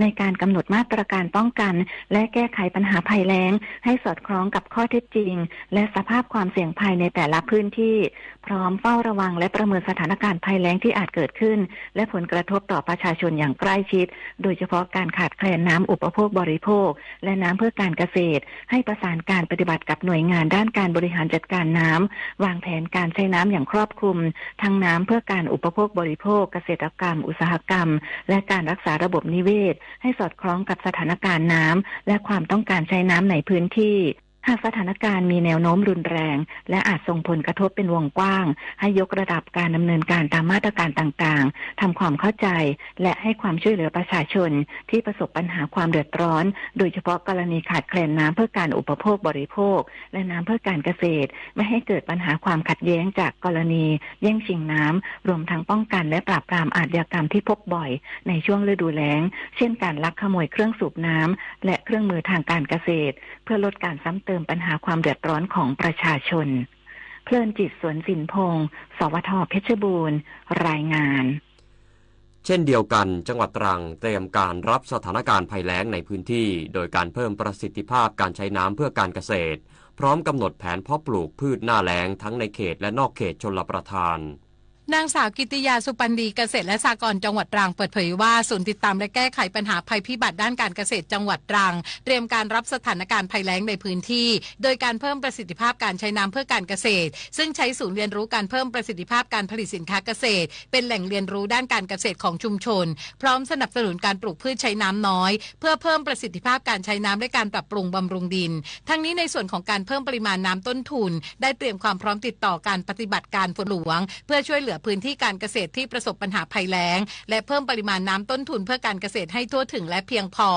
ในการกำหนดมาตรการป้องกันและแก้ไขปัญหาภัยแล้งให้สอดคล้องกับข้อเท็จจริงและสภาพความเสี่ยงภัยในแต่ละพื้นที่พร้อมเฝ้าระวังและประเมินสถานการณ์ภัยแล้งที่อาจเกิดขึ้นและผลกระทบต่อประชาชนอย่างใกล้ชิดโดยเฉพาะการขาดแคลนน้ำอุปโภคบริโภคและน้ำเพื่อการเกษตรให้ประสานการปฏิบัติกับหน่วยงานด้านการบริหารจัดการน้ำวางแผนการใช้น้ำอย่างครอบคลุมทั้งน้ำเพื่อการอุปโภคบริโภคเกษตรกรรมอุตสาหกรรมและการรักษาระบบนิเวศให้สอดคล้องกับสถานการณ์น้ำและความต้องการใช้น้ำในพื้นที่หากสถานการณ์มีแนวโน้มรุนแรงและอาจส่งผลกระทบเป็นวงกว้างให้ยกระดับการดำเนินการตามมาตรการต่างๆทำความเข้าใจและให้ความช่วยเหลือประชาชนที่ประสบปัญหาความเดือดร้อนโดยเฉพาะกรณีขาดแคลนน้ำเพื่อการอุปโภคบริโภคและน้ำเพื่อการเกษตรไม่ให้เกิดปัญหาความขัดแย้งจากกรณีแย่งชิงน้ำรวมทั้งป้องกันและปราบปรามอาชญากรรมที่พบบ่อยในช่วงฤดูแล้งเช่นการลักขโมยเครื่องสูบน้ำและเครื่องมือทางการเกษตรเพื่อลดการซ้ำเติมปัญหาความเดือดร้อนของประชาชนเพลินจิตสวนสินพงศ์สวท.เพชรบูรณ์รายงานเช่นเดียวกันจังหวัดตรังเตรียมการรับสถานการณ์ภัยแล้งในพื้นที่โดยการเพิ่มประสิทธิภาพการใช้น้ำเพื่อการเกษตรพร้อมกำหนดแผนเพาะปลูกพืชหน้าแล้งทั้งในเขตและนอกเขตชลประทานนางสาวกิติยาสุปันดีเกษตรและสหกรณ์จังหวัดตรังเปิดเผยว่าศูนย์ติดตามและแก้ไขปัญหาภัยพิบัติด้านการเกษตรจังหวัดตรังเตรียมการรับสถานการณ์ภัยแล้งในพื้นที่โดยการเพิ่มประสิทธิภาพการใช้น้ำเพื่อการเกษตรซึ่งใช้ศูนย์เรียนรู้การเพิ่มประสิทธิภาพการผลิตสินค้าเกษตรเป็นแหล่งเรียนรู้ด้านการเกษตรของชุมชนพร้อมสนับสนุนการปลูกพืชใช้น้ำน้อยเพื่อเพิ่มประสิทธิภาพการใช้น้ำและการปรับปรุงบำรุงดินทั้งนี้ในส่วนของการเพิ่มปริมาณน้ำต้นทุนได้เตรียมความพร้อมติดต่อการปฏิบัติการฝนหลวงเพื่อช่วยเหลือพื้นที่การเกษตรที่ประสบปัญหาภัยแล้งและเพิ่มปริมาณน้ำต้นทุนเพื่อการเกษตรให้ทั่วถึงและเพียงพอ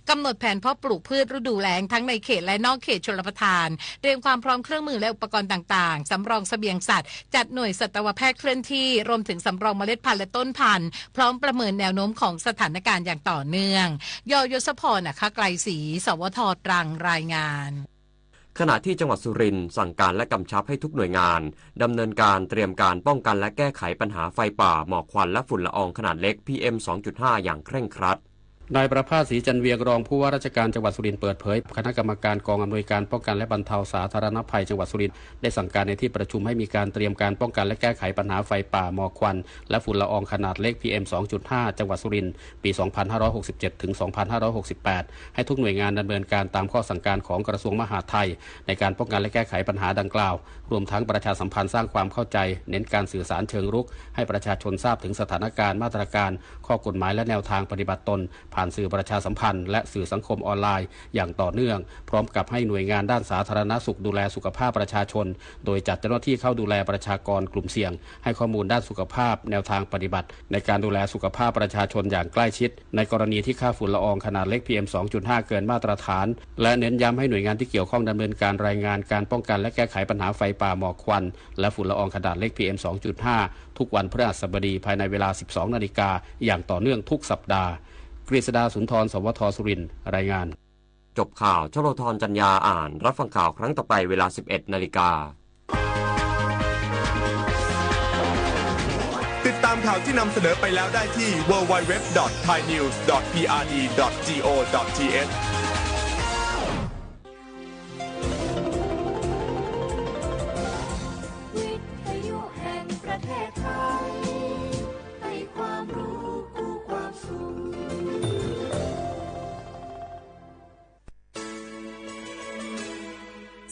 กำหนดแผนเพาะปลูกพืชฤดูแล้งทั้งในเขตและนอกเขตชลประทานเตรียมความพร้อมเครื่องมือและอุปกรณ์ต่างๆสำรองเสบียงสัตว์จัดหน่วยสัตวแพทย์เคลื่อนที่รวมถึงสำรองเมล็ดพันธุ์และต้นพันธุ์พร้อมประเมินแนวโน้มของสถานการณ์อย่างต่อเนื่องยยศพรไกรศรีสวท.ตรังรายงานขณะที่จังหวัดสุรินทร์สั่งการและกำชับให้ทุกหน่วยงานดำเนินการเตรียมการป้องกันและแก้ไขปัญหาไฟป่าหมอกควันและฝุ่นละอองขนาดเล็ก PM 2.5 อย่างเคร่งครัดนายประภาสศรีจันเวียงรองผู้ว่าราชการจังหวัดสุรินทร์เปิดเผยคณะกรรมการกองอำนวยการป้องกันและบรรเทาสาธารณภัยจังหวัดสุรินทร์ได้สั่งการในที่ประชุมให้มีการเตรียมการป้องกันและแก้ไขปัญหาไฟป่าหมอกควันและฝุ่นละอองขนาดเล็ก PM 2.5 จังหวัดสุรินทร์ปี 2567 ถึง 2568 ให้ทุกหน่วยงานดำเนินการตามข้อสั่งการของกระทรวงมหาดไทยในการป้องกันและแก้ไขปัญหาดังกล่าวรวมทั้งประชาสัมพันธ์สร้างความเข้าใจเน้นการสื่อสารเชิงรุกให้ประชาชนทราบถึงสถานการณ์มาตรการข้อกฎหมายและแนวทางปฏิบัติตนผ่านสื่อประชาสัมพันธ์และสื่อสังคมออนไลน์อย่างต่อเนื่องพร้อมกับให้หน่วยงานด้านสาธารณสุขดูแลสุขภาพประชาชนโดยจัดเจ้าหน้าที่เข้าดูแลประชากรกลุ่มเสี่ยงให้ข้อมูลด้านสุขภาพแนวทางปฏิบัติในการดูแลสุขภาพประชาชนอย่างใกล้ชิดในกรณีที่ค่าฝุ่นละอองขนาดเล็ก PM 2.5 เกินมาตรฐานและเน้นย้ำให้หน่วยงานที่เกี่ยวข้องดำเนินการรายงานการป้องกันและแก้ไขปัญหาไฟป่าหมอกควันและฝุ่นละอองขนาดเล็ก PM 2.5 ทุกวันพฤหัสบดีภายในเวลา 12 นาฬิกาอย่างต่อเนื่องทุกสัปดาห์กฤษดาสุนทรสวท.สุรินทร์รายงานจบข่าวชโลธรจัญญาอ่านรับฟังข่าวครั้งต่อไปเวลา 11 นาฬิกาติดตามข่าวที่นำเสนอไปแล้วได้ที่ www.thainews.prd.go.th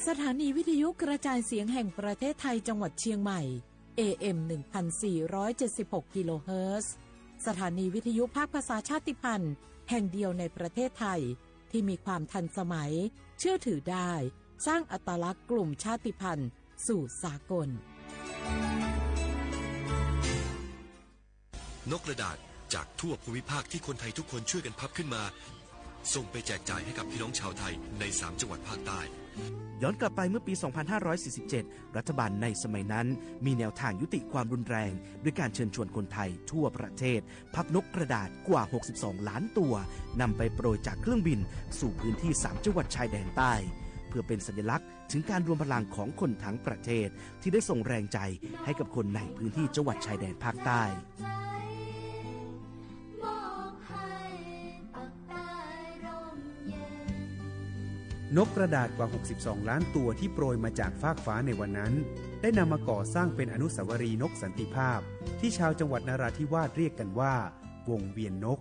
สถานีวิทยุกระจายเสียงแห่งประเทศไทยจังหวัดเชียงใหม่ AM 1476 กิโลเฮิรตซ์สถานีวิทยุภาคภาษาชาติพันธุ์แห่งเดียวในประเทศไทยที่มีความทันสมัยเชื่อถือได้สร้างอัตลักษณ์กลุ่มชาติพันธุ์สู่สากลนกกระดาษจากทั่วภูมิภาคที่คนไทยทุกคนช่วยกันพับขึ้นมาส่งไปแจกจ่ายให้กับพี่น้องชาวไทยใน3จังหวัดภาคใต้ย้อนกลับไปเมื่อปี 2547 รัฐบาลในสมัยนั้นมีแนวทางยุติความรุนแรงด้วยการเชิญชวนคนไทยทั่วประเทศพับนกกระดาษกว่า 62 ล้านตัวนำไปโปรยจากเครื่องบินสู่พื้นที่3จังหวัดชายแดนใต้เพื่อเป็นสัญลักษณ์ถึงการรวมพลังของคนทั้งประเทศที่ได้ส่งแรงใจให้กับคนในพื้นที่จังหวัดชายแดนภาคใต้ นกกระดาษกว่า62ล้านตัวที่โปรยมาจากฟากฟ้าในวันนั้นได้นำมาก่อสร้างเป็นอนุสาวรีย์นกสันติภาพที่ชาวจังหวัดนราธิวาสเรียกกันว่าวงเวียนนก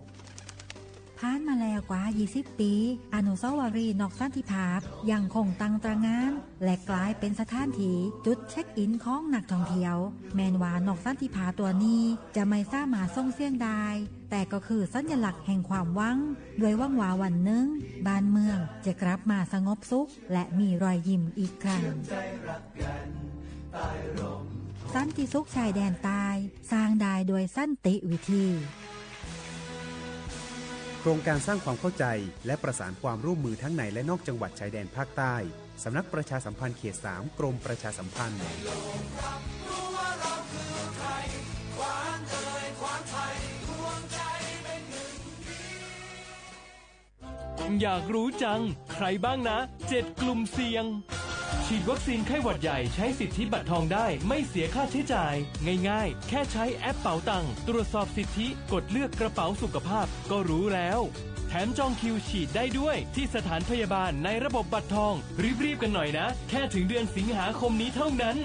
ผ่านมาแล้วกว่า20ปีอนุสาวรีย์นกสันติภาพยังคงตั้งตระหง่านและกลายเป็นสถานที่จุดเช็คอินของนักท่องเที่ยวแม้ว่านกสันติภาพตัวนี้จะไม่สามารถส่งเสียงได้แต่ก็คือสัญลักษณ์แห่งความหวังด้วยหวังว่าวันหนึ่งบ้านเมืองจะกลับมาสงบสุขและมีรอยยิ้มอีกครั้งสันติสุขชายแดนใต้สร้างได้โดยสันติวิธีโครงการสร้างความเข้าใจและประสานความร่วมมือทั้งในและนอกจังหวัดชายแดนภาคใต้สำนักประชาสัมพันธ์เขต 3 กรมประชาสัมพันธ์อยากรู้จังใครบ้างนะ7กลุ่มเสี่ยงฉีดวัคซีนไข้หวัดใหญ่ใช้สิทธิบัตรทองได้ไม่เสียค่าใช้จ่ายง่ายๆแค่ใช้แอปเป๋าตังค์ตรวจสอบสิทธิกดเลือกกระเป๋าสุขภาพก็รู้แล้วแถมจองคิวฉีดได้ด้วยที่สถานพยาบาลในระบบบัตรทองรีบๆกันหน่อยนะแค่ถึงเดือนสิงหาคมนี้เท่านั้น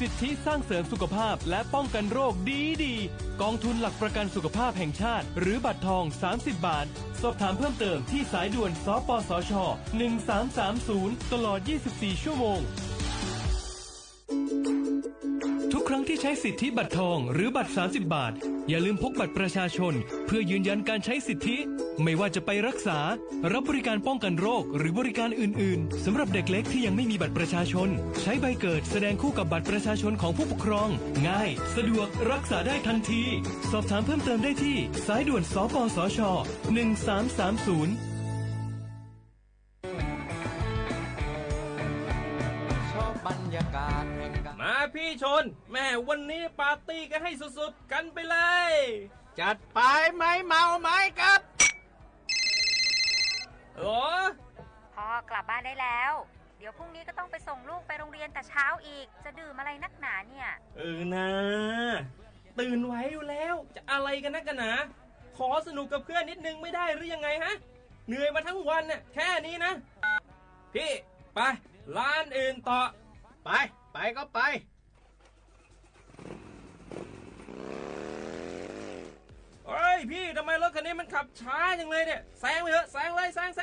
สิทธิสร้างเสริมสุขภาพและป้องกันโรคดีๆกองทุนหลักประกันสุขภาพแห่งชาติหรือบัตรทอง30 บาทสอบถามเพิ่มเติมที่สายด่วนสปสช1330ตลอด24ชั่วโมงทุกครั้งที่ใช้สิทธิบัตรทองหรือบัตร30 บาทอย่าลืมพกบัตรประชาชนเพื่อยืนยันการใช้สิทธิไม่ว่าจะไปรักษารับบริการป้องกันโรคหรือบริการอื่นๆสำหรับเด็กเล็กที่ยังไม่มีบัตรประชาชนใช้ใบเกิดแสดงคู่กับบัตรประชาชนของผู้ปกครองง่ายสะดวกรักษาได้ทันทีสอบถามเพิ่มเติมได้ที่สายด่วนสปสช1330มาพี่ชนแม่วันนี้ปาร์ตี้กันให้สุดๆกันไปเลยจัดไปไหมเมาไหมครับโอ้พ่อกลับบ้านได้แล้วเดี๋ยวพรุ่งนี้ก็ต้องไปส่งลูกไปโรงเรียนแต่เช้าอีกจะดื่มอะไรนักหนาเนี่ยนะตื่นไว้อยู่แล้วจะอะไรกันนักกันหนาขอสนุกกับเพื่อนนิดนึงไม่ได้หรือยังไงฮะเหนื่อยมาทั้งวันเนี่ยแค่นี้นะพี่ไปร้านอื่นต่อไปก็ไปเฮ้ยพี่ทำไมรถคันนี้มันขับช้าจังเลยเนี่ยแซงไปเถอะแซงเลยแซงไ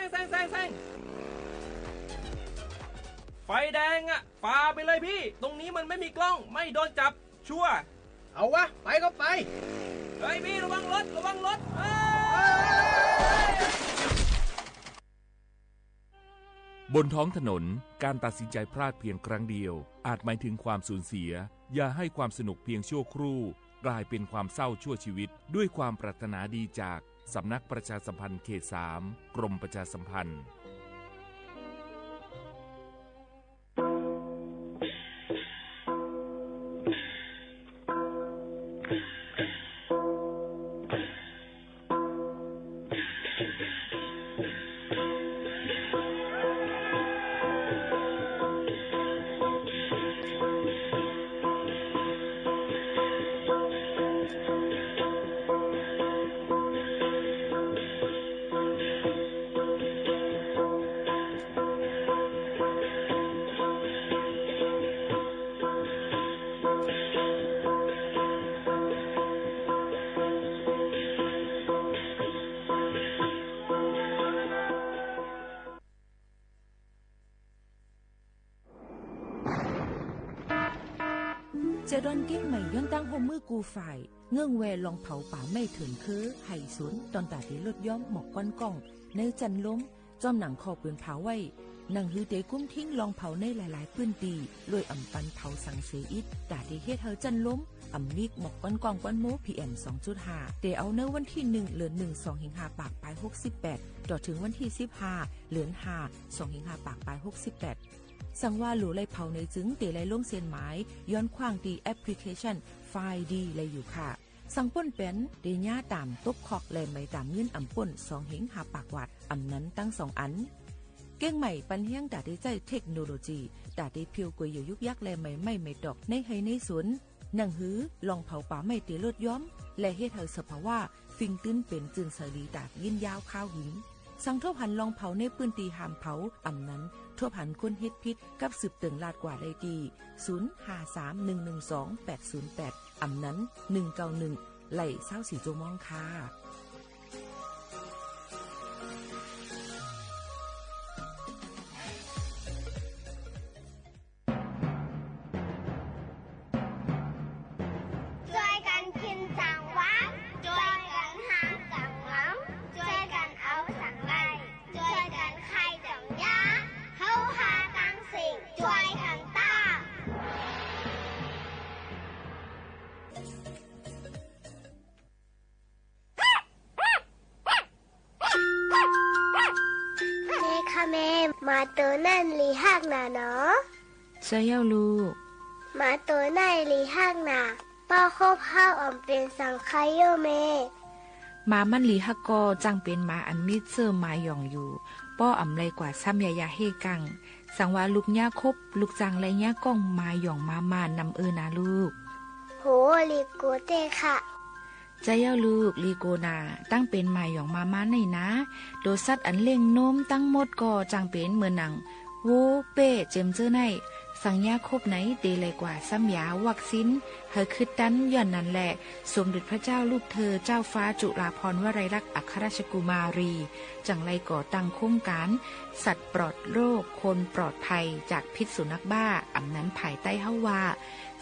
ฟแดงอ่ะฝ่าไปเลยพี่ตรงนี้มันไม่มีกล้องไม่โดนจับชัวร์เอาวะไปก็ไปเฮ้ยพี่ระวังรถบนท้องถนนการตัดสินใจพลาดเพียงครั้งเดียวอาจหมายถึงความสูญเสียอย่าให้ความสนุกเพียงชั่วครู่กลายเป็นความเศร้าชั่วชีวิตด้วยความปรารถนาดีจากสำนักประชาสัมพันธ์เขต 3 กรมประชาสัมพันธ์จะดอนเก็บใหม่ย้อนตั้งโฮมมือกูฝ่ายเงื่องแวลองเผาป่าไม่ถึงคือไห่สวนตอนตาที่ลดย้อมหมอกก้อนกล้องในจันล้มจอมหนังคอปืนเผาไว้หนังฮือเตกุ้มทิ้งลองเผาในหลายๆพื้นที่โดยอ่ำปันเผาสังเสอิดตาที่เฮ็ดเฮาจันล้มอ่ำนิกหมอกก้อนกล้องก้อนโม PM 2.5 เตเอาเนื้อวันที่1เดือน1 2สิงหาปากปลาย68ต่อถึงวันที่15เดือน5 2สิงหาปากปลาย68สั่งว่าหลูไล่เผาในจึงเตไล่ลงเส้นหมายย้อนขว้างดีแอปพลิเคชันไฟล์ดีเลยอยู่ค่ะสั่งป่นเป็นเดญ่าตามตบคอกแลไม่ตามเงินอ่ำป่น2หิงหาปากวัดอ่ำนั้นตั้ง2อันเก้งใหม่ปันเฮียงดาได้ใจเทคโนโลยีดาได้เพียวกวยอยู่ยุกยักแลไม่ดอกในให้ในสวนหนังหือลองเผาป่าไม่เตลดย้อมและเฮ็ดให้สภาวะฟิงตื้นเป็นจึงสลีดายินยาวข้าวหิง สั่งทั่วผันลองเผาในปืนตีหามเผาอ่ำนั้นทั่วผันคนเฮ็ดพิษกับสืบเติงลาดกว่าได้ดี0531128808อ่ำนั้น191ไหล่24ชั่วโมงค่ะมาตัวนั่นลีหักหนาเนาะใช่แล้วลูกมาตัวนั่นลีหักหนาป้าคบข้าวอ่อมเป็นสังไคโยเมมามันลีหักกอจังเป็นมาอันมิดเซอร์มาหย่องอยู่ป้ออ่ำไรกว่าซ้ำยายาเฮกังสังว่าลูกย่าคบลูกจังไรย่าก้องมาหย่องมานำนะลูกโหลีโกเตค่ะใจเย้าลูกลีโกนาตั้งเป็นหมายหยองมาในนะโดสัตอันเล่งโน้มตั้งหมดก็จังเป็นเหมือนหนังโวเป้เจมเจอในสังยาคบไหนเดเลยกว่าซ้ำยาวักซินเฮอคือดันย่อนนั่นแหละสมเด็จพระเจ้าลูกเธอเจ้าฟ้าจุฬาภรณ์วลัยลักษณ์อัครราชกุมารีจังไรก่อตั้งโครงการสัตว์ปลอดโรคคนปลอดภัยจากพิษสุนัขบ้าอำนั้นภายใต้เฮาว่า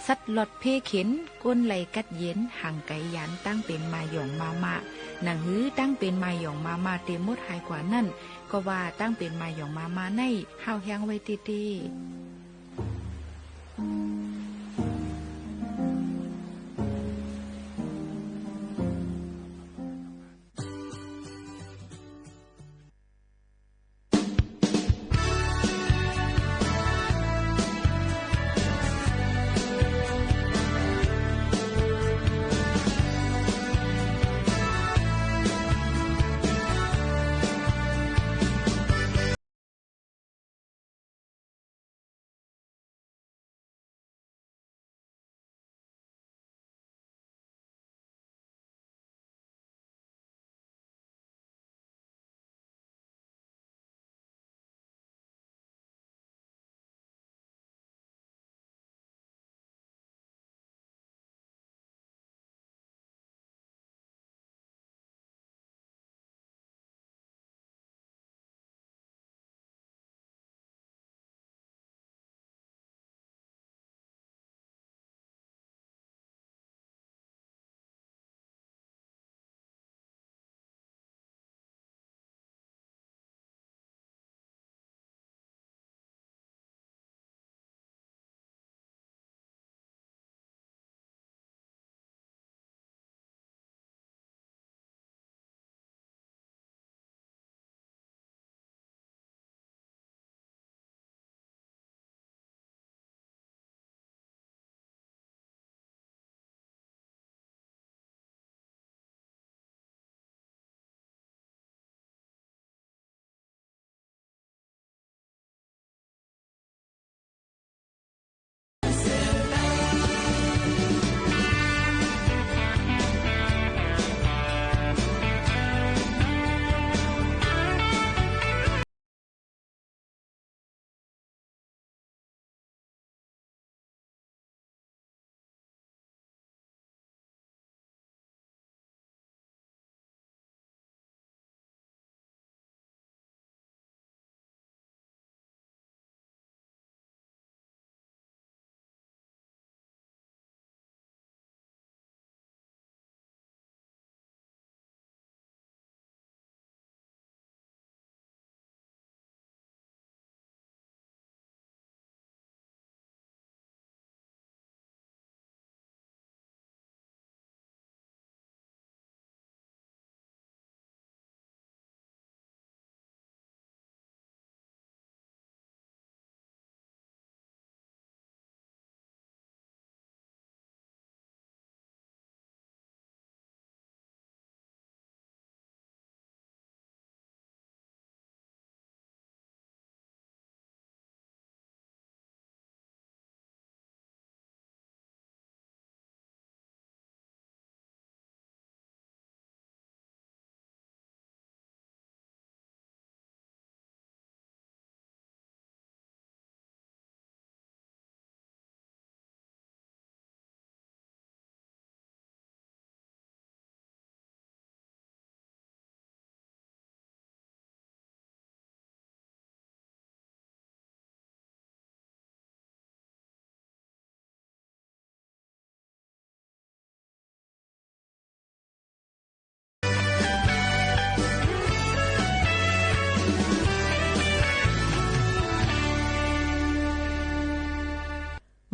สัตว์หลอดเพเข็นก้นไหลกัดเย็นห่างไกยันตั้งเป็นมาหยองมาหนังหื้อตั้งเป็นมาหยองมาเต็มหมดหายกว่านั่นก็ว่าตั้งเป็นมาหยองมาในเฮาแฮงไว้ตี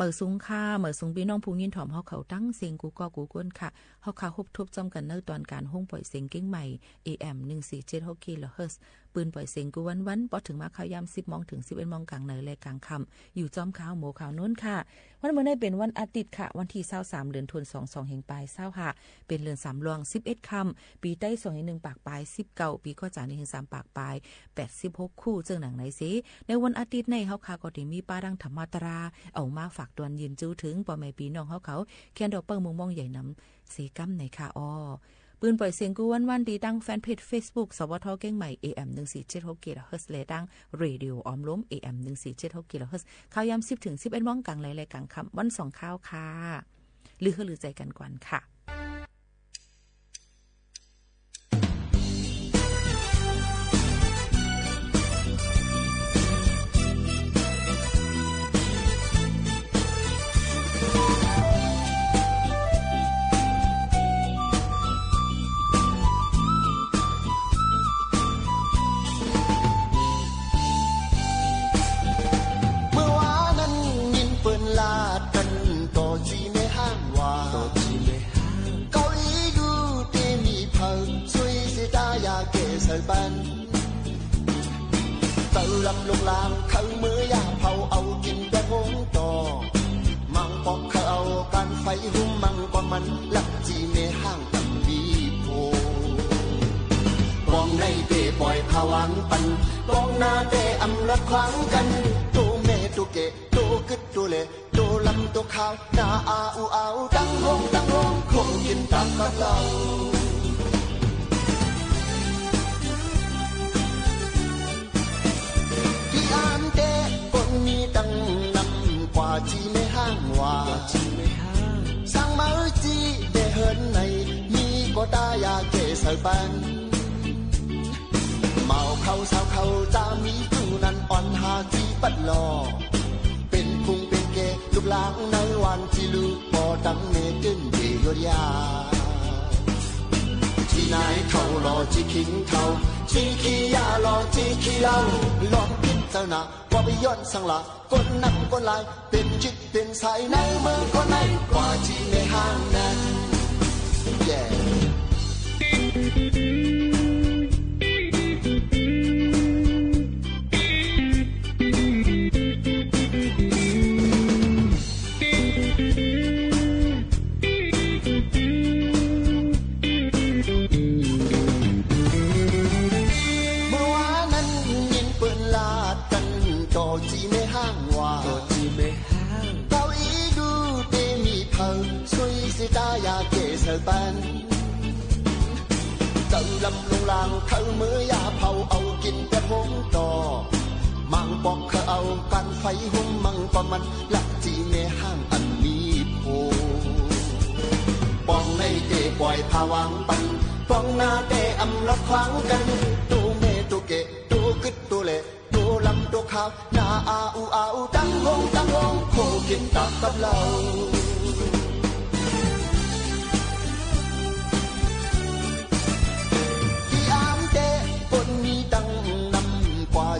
เหมือสูงค่าเหมือสูงพี่น้องผู้ยินถ่อมเฮาเขาตั้งเสียงกูก็กูก้นค่ะเฮาคาฮบทบจอมกันในตอนการห้องปล่อยเสียงเก้งใหม่ AM 1476 kHz ปืนปล่อยเสียงกูวันๆพอถึงมาข่าวยาม 10 โมงถึง 11 โมงกลางในและกลางค่ำอยู่จอมข่าวหมูข่าวนู้นค่ะวันมื้อนี้เป็นวันอาทิตย์ค่ะวันที่23เดือนธันวาคม22แห่งปลาย25เป็นเดือน3ลวง11ค่ำปีใต้2.1ปากปลาย19ปีข้อจานี่ถึง3ปากปลาย86คู่จึงหนังไหนสิในวันอาทิตย์ในเฮาค่ะก็ได้มีป้าดังธรรมาตราเอามาฝากตวนยืนจู้ถึงป่อแม่พี่น้องเฮาเขาแคนดอกเปิ้งมุงมองใหญ่นำสีกัมในค่ะอ้อปืนปล่อยเสียงกูวันดีตั้งแฟนเพจ Facebook สวทเก้งใหม่ AM 1476 kHz และตั้งเรดิโอออมล้ม AM 1476 kHz ข่าวยาม10ถึง11 โมงกลางและกลางค่ำวัน2ข่าวค่ะลือใจกันก่อนค่ะtự lập lục làm khâu mưa ya phao âu kinh quét hốn trò mang bọc khâu can phay hung mang quang man lập chi mê hang tầm vi phô quang này để pล่อยพวังปันกองนาแต่อำลัดขวางกันตัวเมตัวเกตัวกึดตัวเล่ตัวลำตัวขาวนาอาอูเอาตั้งห้องคงกินตักกับเราchỉ mê hang hòa sang mới chỉ để hơn này mi có ta ya kể sợi ban màu khâu sao khâu ta mi tu nan on ha chỉ bắt lòเป็นพุงเป็นเกลูกหลางในวันที่ลูกพอดังเมตึ้นดีโยยาที่ไหนเท่ารอจีคิงเท่าจีขี้ยารอจีขี้เล่าลองพิจารณาว่าไปย้อนสังละคนนำคนลายเป็นจิตเป็นสายในเมืองคนไหนกว่าที่ในห้างนั้น yeah ban tự lâm lung lang khâu mưa ya phao âu kinh quét hốn trò mang bọc khâu âu can phay hung mang qua man lập chi mê hang ẩn mi phô bong này để pล่อยพวังปันบองนาแต่อำลัดขวางกันตัวเมตัวเกตัวกึดตัวเล่ตัวลำตัวขาวนาอาอูเอาตั้งห้องโคกินตักกับเรา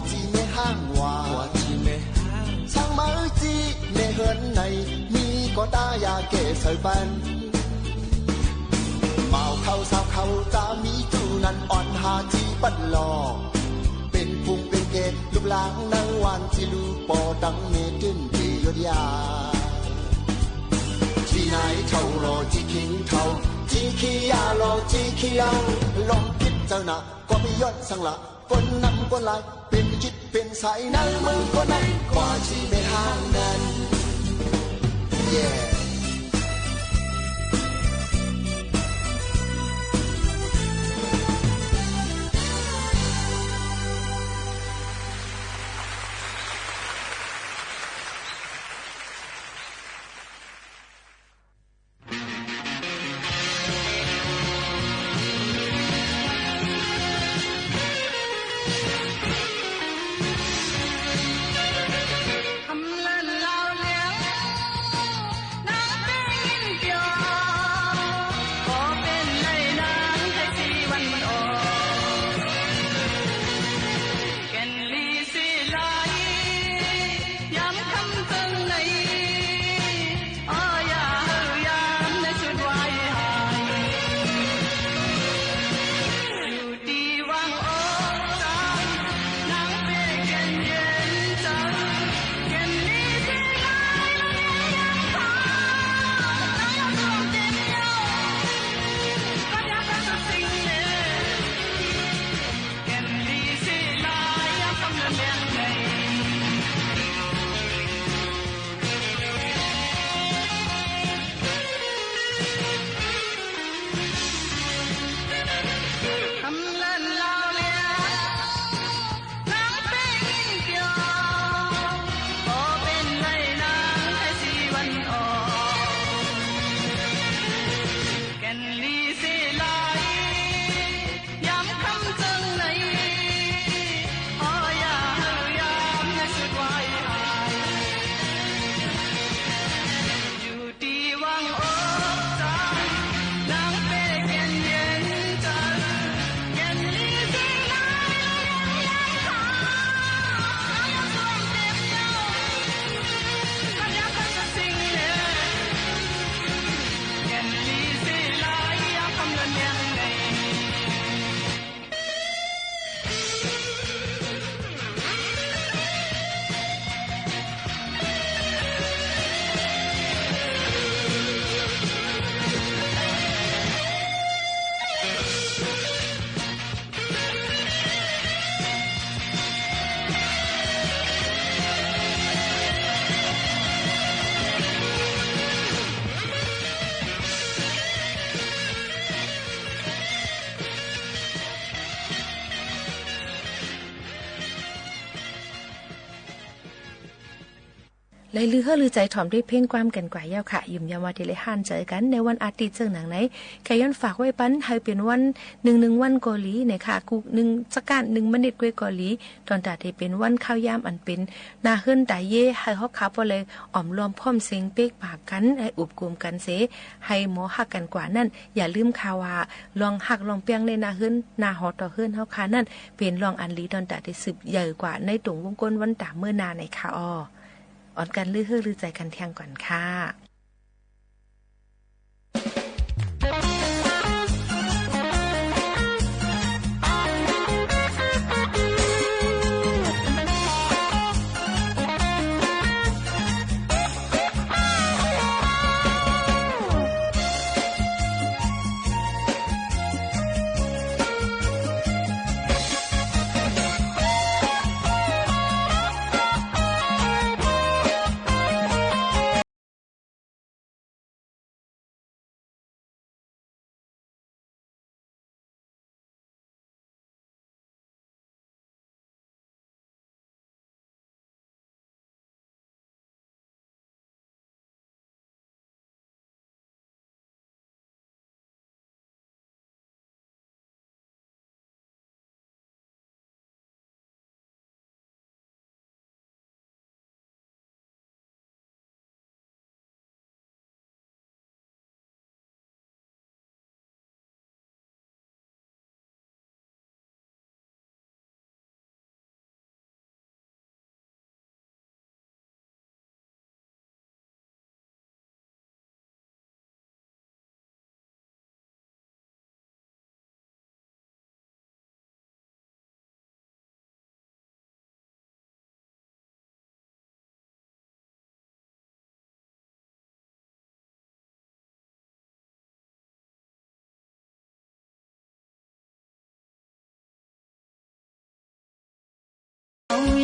chỉ mê hang hòa sang mới chỉ mê hơn này mi có ta ya kể sợi ban màu khâu sao khâu ta mi tu nan on ha chỉ bắt lòเป็นพุงเป็นเกลูกหลางในวันที่ลูกปอดังเมตึ้นดีโยยาที่ไหนเท่ารอจีคิงเท่าจีขี้ยารอจีขี้เอาลองคิดเจ้าหน้าก็ไม่ย้อนสังละคนนำคนลายเป็นจิตเป็นสายในมือคนไหนกว่าที่ในห้างนั้น yeah Hãy subscribe cho kênh Ghiền Mì Gõ để không bỏ lỡ ไล่ลือเฮอลือใจถ่อมด้วยเพ่งความกันกว่าเย้าค่ะยุ่มยามว่าที่เลยห่านเจอกันในวันอาทิตย์เจิงหนังไหนแค่ย้อนฝากไว้ปันให้เป็นวัน1วันเกาหลีในค่ะกุ1สักการ1มนิดกวยเกาหลีตอนตาที่เป็นวันข้าวยามอันเป็นนาเฮิรนตาเย่ให้ฮอกขาบ่เลยอ้อมรวมพร้อมเสียงเป๊กปากกันให้อุบกุมกันเสให้หมอฮักกันกว่านั่นอย่าลืมข่าวว่าลองฮักลองเปียงในนาเฮิรนนาฮอต่อเฮิรนเฮาค่ะนั่นเป็นรองอันลีตอนตาที่สืบใหญ่กว่าในตรงวงกลวันตาเมื่อนาในค่ะอ่อนกันลือเฮือลือใจกันเที่ยงก่อนค่ะ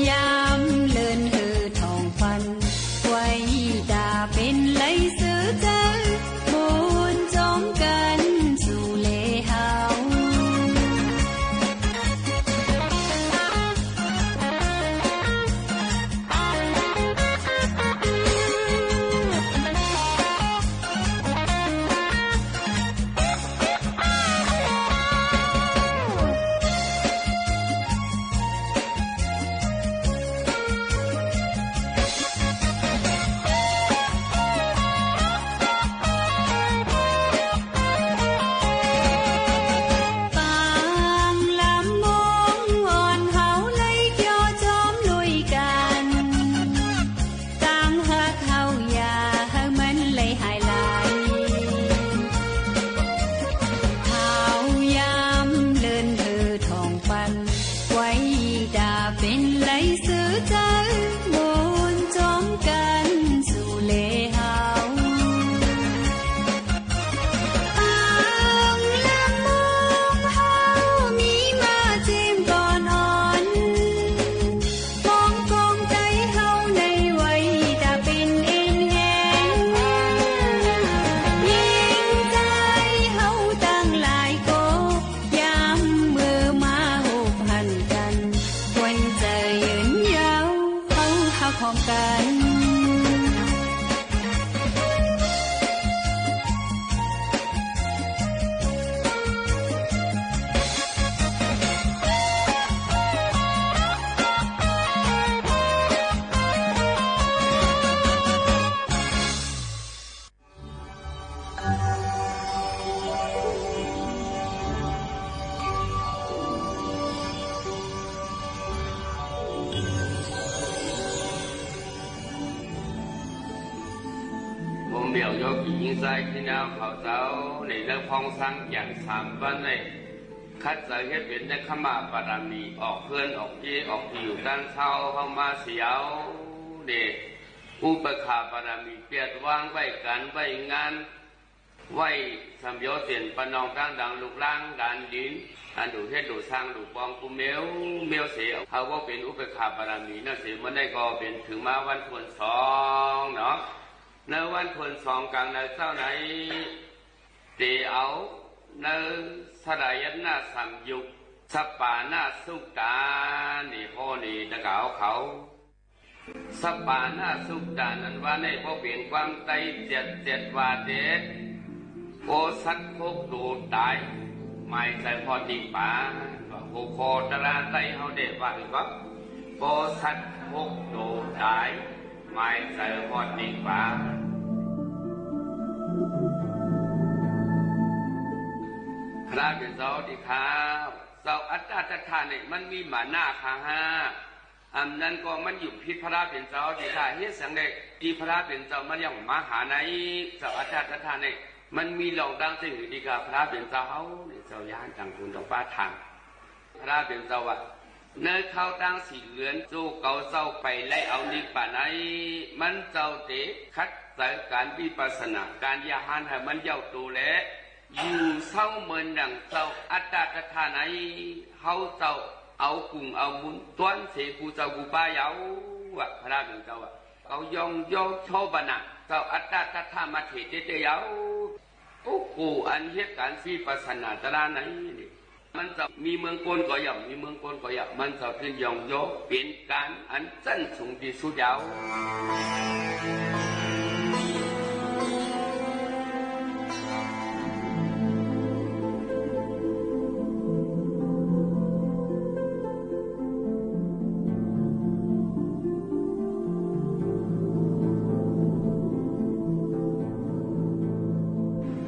ยามเลินหือทองฟันไว้ดาเป็นไหลซื้อใจบุญจอมกันสู่เลเฮาเดี่ยวโยกียิงใจที่แนวเขาเจ้าในเรื่องพองสร้างอย่าง3 วันในคัดใจให้เป็นในขมาปารามีออกเพื่อนออกที่ออกที่อยู่ด้านเช้าเข้ามาเสียวเด็กอุปขาปารามีเปียดวางไว้กันไว้งานไว้สำยศเตียนปนองตั้งดังลูกล่างการดินอันดูเทศดูสร้างดูปองกูเมียวเสียเขาว่าเป็นอุปขาปารามีนั่นเสียมันได้ก็เป็นถึงมาวันทวน2เนาะในวันทวน2กลางในเจ้าไหนเตียวในสลายนาสัมยุกสปานาสุกานี่โหนี่ตะเกาเขา สปานาสุดานันว่าในพ่อเปลี่ยนความไตเจ็ดว่าเด็ดโอสักโคกดูตายไม่ใช่พอดีป่าโคโคตราไตเฮาเด็ดว่าอีกว่าโอสักโคกดูตายไม่ใช่พอดีป่าพระเป็นเจ้าดีครับเจ้าอัตตาจัตตาเนี่ยมันมีหมาหน้าขาห้าอันนั้นก็มันอยู่พิษพระเป็นเจ้าดีค่ะเฮ็ดสังเดชที่พระเป็นเจ้ามันยังมหาในเจ้าอัตตาจัตตาเนี่ยมันมีเหล่าดังสิ่งอื่นดีกับพระเป็นเจ้าเขาเจ้าย่านต่างคุณต่างป้าทางพระเป็นเจ้าว่าเนื้อเขาตั้งสีเหลือนสู้เก่าเจ้าไปไล่เอานิพพานไหนมันเจ้าเตะคัดใส่การวิปัสสนาการยาหันให้มันเย้าตัวและอยู่เศร้าเหมือนดังเจ้าอัตตาจัตตาไหนเขาเจ้าเอากุ้งเอามุนต้วนเสกูเจ้ากูป้าเยาว่ะพระเป็นเจ้าว่าเขายองโยโชบะนะเจ้าอัตตาจัตตามาเทเตเยาโอ้กูอันเหตุการณ์วิปัสสนาตระไหนมันจะมีเมืองโกนก็ย่อมมีเมืองโกนก็ย่อมมันจะเป็นยองโยเปลี่ยนการอันสั้นสูงที่สุดยาว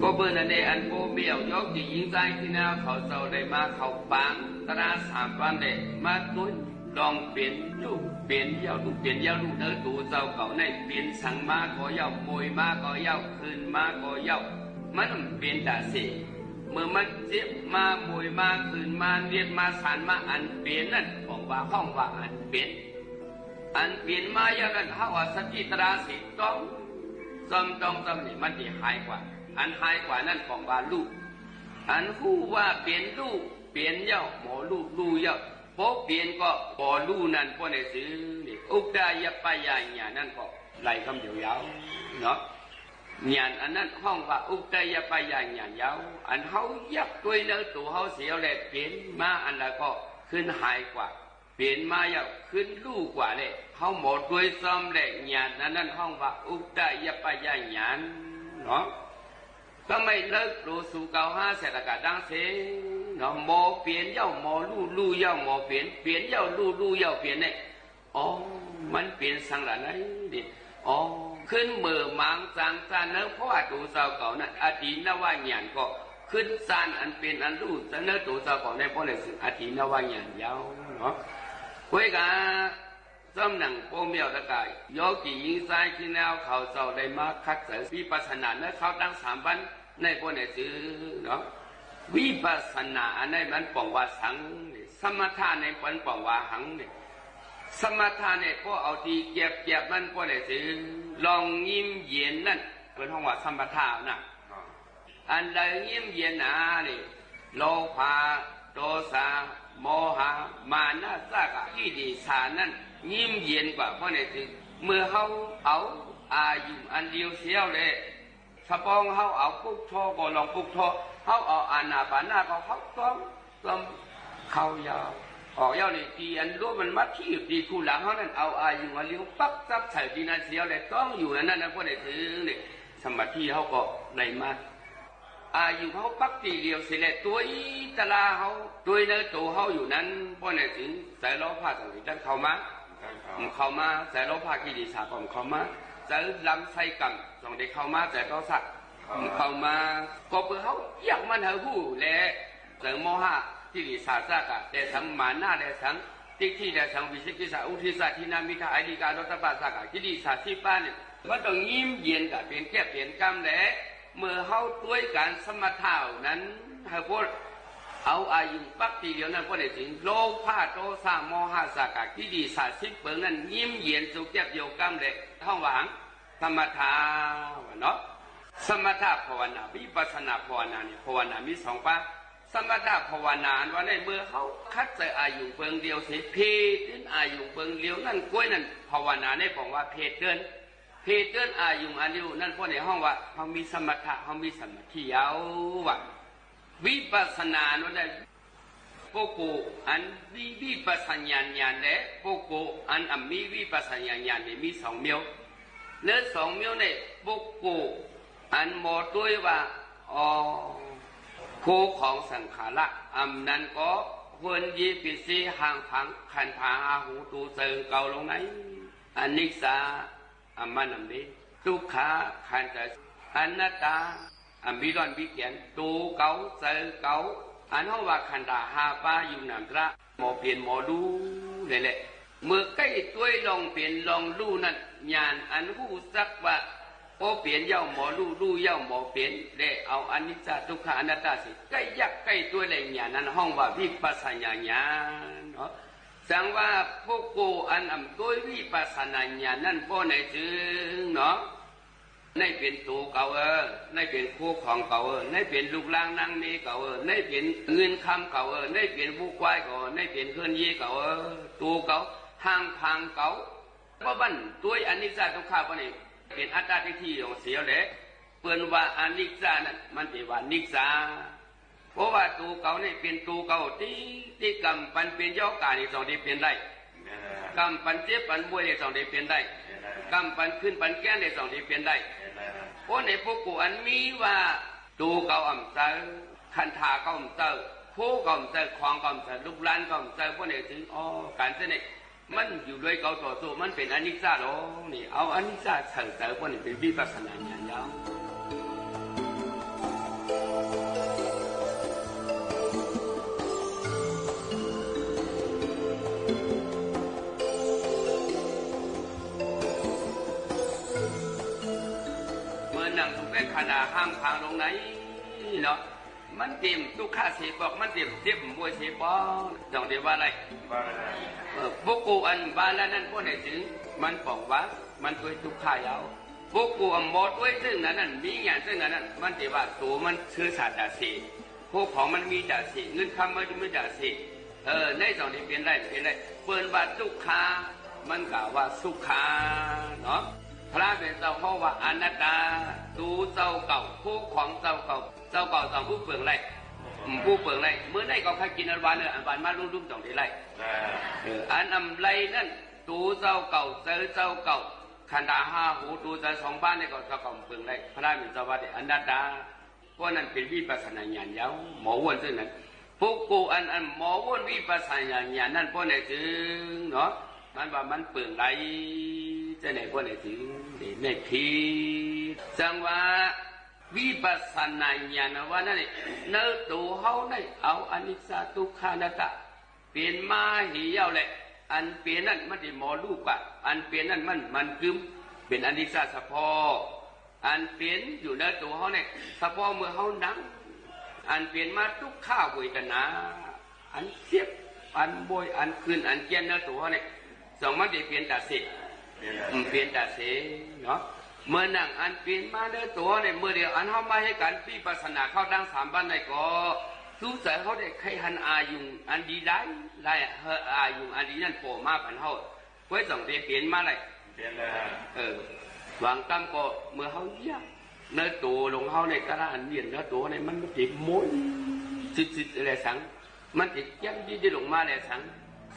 ก็เบอร์นั่นเองอันโบเบี้ยวยกที่ยิงใจที่นาเขาเจ้าได้มาเขาปังตราสามวันเดมาตุ้นลองเปลี่ยนลูกเปลี่ยนเย้าลูกเปลี่ยนเย้าลูกเนื้อตูเจ้าเขาในเปลี่ยนสั่งมาก็เย้ามวยมาก็เย้าคืนมาก็เย้ามันเปลี่ยนแต่สิเมื่อมันเจ็บมามวยมาคืนมาเรียนมาสานมาอันเปลี่ยนนั่นบอกว่าห้องว่าอันเปลี่ยนมาอย่างนั้นเขาว่าสติตราสิต้องนี่มันที่หายกว่าอันหายกว่านั่นของว่าลูกอันผู้ว่าเปลี่ยนลูกเปลี่ยนเย้าหมอลูกเย้าพบเปลี่ยนก็พอลูกนั่นพอในซื้อนี่อุกดายปายาญานั่นก็ไหลคำเดียวยาวเนาะญาณอันนั้นห้องว่าอุกดายปายาญาณยาวอันเขายับด้วยเนื้อตัวเขาเสียวแหลกเปลี่ยนมาอันละก็ขึ้นหายกว่าเปลี่ยนมาเย้าขึ้นลูกกว่าเลยเขาหมดด้วยซ้อมแหลกญาณอันนั้นห้องว่าอุกดายปายาญาณเนาะก็ไม่เลิกรู้สู่เก่าห้าเสร็จกาดังเสเนาะหมอเปลี่ยนเย้าหมอลู่เย้าหมอเปลี่ยนเย้าลู่เย้าเปลี่ยนเนี่ยอ๋อมันเปลี่ยนสังหารไหนดิอ๋อขึ้นมือมังจางจานเนื้อเพราะว่าตัวเจ้าเก่านั้นอดีตนวญาณก็ขึ้นจานอันเป็นอันลู่แต่เนื้อตัวเจ้าเก่าในเพราะอะไรสิอดีตนวญาณยาวเนาะคุยกันจำหนังโปเมียวตะกายโยกียิงซ้ายที่แนวเขาเจ้าได้มาคัดเสริมวิปัสสนาเนื้อเขาตั้ง3 วันในพวกเนี่ยซื้อเนาะวิปัสสนาอันนี้มันปองว่าสังสมถะในปนปองว่าหังเนี่ยสมถะเนี่ยพวกเอาดีเก็บมันพวกเนี่ยซื้อลองยิ้มเย็นนั่นเป็นห้องว่าสมถะน่ะอันใดยิ้มเย็นนะนี่โลภะโทสะโมหะมานะสักที่ดีสานั่นยิ้มเย็นกว่าเพราะเนี่ยซื้อเมื่อเขาเอาอายุอันเดียวเสียวเลยถ้าปองเขาเอาปุกโทก็ลองปุกโทเขาเอาอานาปานาก็เขาต้องเขายาวออกยาวนี่ตีอันรู้มันมัดที่อยู่ตีคู่หลังเขานั่นเอาอายุมาเลี้ยวปั๊บซับใส่ตีนั่นเสียวเลยต้องอยู่นั่นนะพวกเนี่ยถือเนี่ยสมาธิเขาก็ไหลมาอายุเขาปั๊บตีเดียวเสร็จแล้วตัวอีตลาเขาตัวเนื้อตัวเขาอยู่นั้นพวกเนี่ยถือใส่ล้อผ้าต่างๆจันเข้ามาใส่ล้อผ้ากีดีสาผมเข้ามาจะลำไส้กันส่งเด็กเข้ามาแต่ก็สักเข้ามาก็เพื่อเขาอยากมันเหรอผู้แหละเสริมโมหะที่ดีสาสักแต่ทั้งมาหน้าแต่ทั้งที่แต่ทั้งวิสิกิสาอุทิศาทินามิทาไอดีการรถบัสสักที่ดีสาที่ป้าเนี่ยมันต้องยิ้มเย็นกับเปลี่ยนแก้เปลี่ยนกรรมแหละเมื่อเขาด้วยการสมถะนั้นให้พวกเอาอายุปักทีเดียวนั้นพวกเนี่ยถึงโลภะโทสะโมหะสักที่ดีสาที่เปิงนั้นยิ้มเย็นสุขแก้โยกรรมเลยท้องหวังสมถะเนาะสมถะภาวนาวิปัสสนาภาวนาเนี่ยภาวนามี2 ปะสมถะภาวนาว่าในเมื่อเขาคัดใส่อายุเปิงเดียวเสียเพศอายุเปิงเดียวนั่นกล้วยนั่นภาวนาในบอกว่าเพศเดินอายุอันเดียวนั่นพวกในห้องว่าเขามีสมถะเขามีสมาธิยาวว่ะวิปัสสนาว่าได้ พวกกูอันวิปัสสนาญาณเนี่ยพวกกูอันมีวิปัสสนาญาณเนี่ยมี2 မျိုးเนื้อ2 မျိုးเนี่ยพวกกูอันหมดด้วยว่าคู่ของสังขารนั้นก็ควรยีปิสีห่างผังขันธาหูตูเจอเก่าลงไหนอนิจจามันนี้ทุกขาขันธ์อนัตตามีร้อนมีเขียนตูเก่าเจอเก่าอันเขาว่าขันธาหาป้าอยู่นำตระหมอเปลี่ยนหมอดูเลยแหละเมื่อใกล้ตัวลองเปลี่ยนลองลู่นั่นญาณอันผู้สักว่าโอเปลี่ยนเย่าหมอลู่เย่าหมอเปลี่ยนได้เอาอนิจจทุกขาอนัตตาสิใกล้ยักใกล้ตัวเลยญาณนั้นห้องว่าวิปัสสนาญาณเนาะสังว่าพวกกูอันตัววิปัสสนาญาณนั้นพวกไหนจึงเนาะในเป็นตัวเก่าในเป็นคู่ของเก่าในเป็นลูกล่างนางเมเก่าในเป็นเงินคำเก่าในเป็นผู้ควายเก่าในเป็นเคลื่อนยี่เก่าตัวเก่าห่างพังเก่าเพราะบันตัวอนิจจทุกขาพวกนี้เป็นอัตตาทิฏฐิของเสียเลยเปิ้นว่าอนิจจานั้นมันเป็นว่านิจจาเพราะว่าตัวเก่านี่เป็นตัวเก่าที่กรรมปันเป็นย่อกานี่2ที่เปลี่ยนได้กรรมปันเจ็บปันบวยนี่2ที่เปลี่ยนได้กรรมปันขึ้นปันแก้นี่2ที่เปลี่ยนได้เพราะในพวกกูอันมีว่าตัวเก่าเจอขันธาเก่าเจอผู้เก่าเจอของเก่าเจอลูกหลานเก่าเจอพวกนี้ถึงการเสด็จมันอยู่ด้วยเก่าต่อสู้มันเป็นอนิจจาหรอนี่เอาอนิจจาเฉยๆพวกนี้เป็นวิปัสสนาญาณยาวเมื่อนั่งทุกข์ได้ขนาดห้างพังลงไหนเนาะมันเต็มทุกข้าเสียบอกมันเต็มเจ็บมวยเสียบอกจังเดียวว่าอะไรพวกกูอันบ้านแล้วนั่นพวกไหนถึงมันบอกว่ามันตัวทุกข้ายาวพวกกูอันหมดไว้ซึ่งนั้นมีอย่างซึ่งนั้นมันเดียวว่าตัวมันชื่อศาสตร์สีพวกของมันมีจ่าสีเงินคำมันมีจ่าสีในจังเดียวเปลี่ยนได้เปิดว่าทุกขามันกล่าวว่าสุขาเนาะพระเป็นเจ้าเขาว่าอนัตตาตูเจ้าเก่าผู้ของเจ้าเก่าต้องผู้เปลืองไรผู้เปลืองไรเมื่อได้ก็ใครกินอันวานอันวานมาลุ่มๆจ่องที่ไรอันไรนั่นตูเจ้าเก่าเจอเจ้าเก่าขันธาห้าหูตูเจอ2 บ้านนี่ก็เจ้าเก่าเปลืองไรพระเป็นเจ้าว่าอนัตตาพวกนั้นเป็นวิปัสสนาญาณยาวหมอวนซึ่งนั้นพวกกูอันหมอวนวิปัสสนาญาณนั่นพวกไหนถึงเนาะมันว่ามันเปลืองไรจะไหนพวกไหนถึงในพีจังว่าวิปัสสนาญาณว่านั่นเนื้อตัวเขาได้เอาอนิจจทุกขานัตตาเปลี่ยนมาเหี่ยวแหละอันเปลี่ยนนั่นมันจะหมอลูกกว่าอันเปลี่ยนนั่นมันกึมเป็นอนิจจเฉพาะอันเปลี่ยนอยู่เนื้อตัวเขาเนี่ยเฉพาะเมื่อเขานั่งอันเปลี่ยนมาทุกข้าเวทนาอันเทียบอันบอยอันคืนอันเกียนเนื้อตัวเขาเนี่ย2 มันจะเปลี่ยนแต่เสกเปลี่ยนแต่เสเนาะเมื่อนั่งอันเปลี่ยนมาเนื้อตัวเนี่ยเมื่อเดียวอันเขามาให้การวิปัสสนาเข้าดัง3 บ้านได้ก็สู้เสือเขาได้ใครหันอายุงอันดีได้อายุงอันดีนั่นโผล่มาพันเขาไว้2ที่เปลี่ยนมาเลยวางตั้มก็เมื่อเขาเยี่ยมเนื้อตัวลงเขาในกระดานเย็นเนื้อตัวเนี่ยมันติดม้วนจิตอะไรสังมันติดยันดีลงมาเลยสัง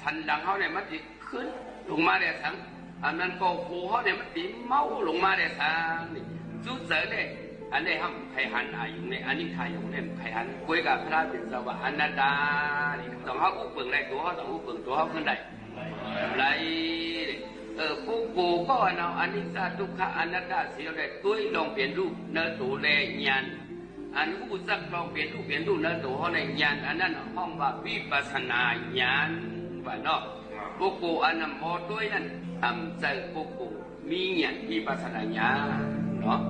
สันดังเขาเนี่ยมันติดขึ้นลงมาเลยสังอันนั้นก็หูเขาเนี่ยมันติดเมาลงมาเลยสังนี่สู้เสือเนี่ยอันนี้ห้ามใครหันอายุเนี่ยอันนี้ใครอยู่เนี่ยใครหันคุยกับพระเป็นสวะอนัตตาต้องเขาอุปเปิงไรตัวเขาต้องอุปเปิงตัวเขาขึ้นได้ไรผู้กูก็เอาอนิจจทุกขอนัตตาเสียเลยตุ้ยลองเปลี่ยนรูปเนื้อตัวแรงยันอันผู้สักลองเปลี่ยนรูปเนื้อตัวเขาในยันอันนั้นห้องว่าวิปัสสนาญาณว่าเนาะผู้กูอันนั้นพอตุ้ยนั่นทำใจผู้กูมีญาณวิปัสสนาญาณเนาะ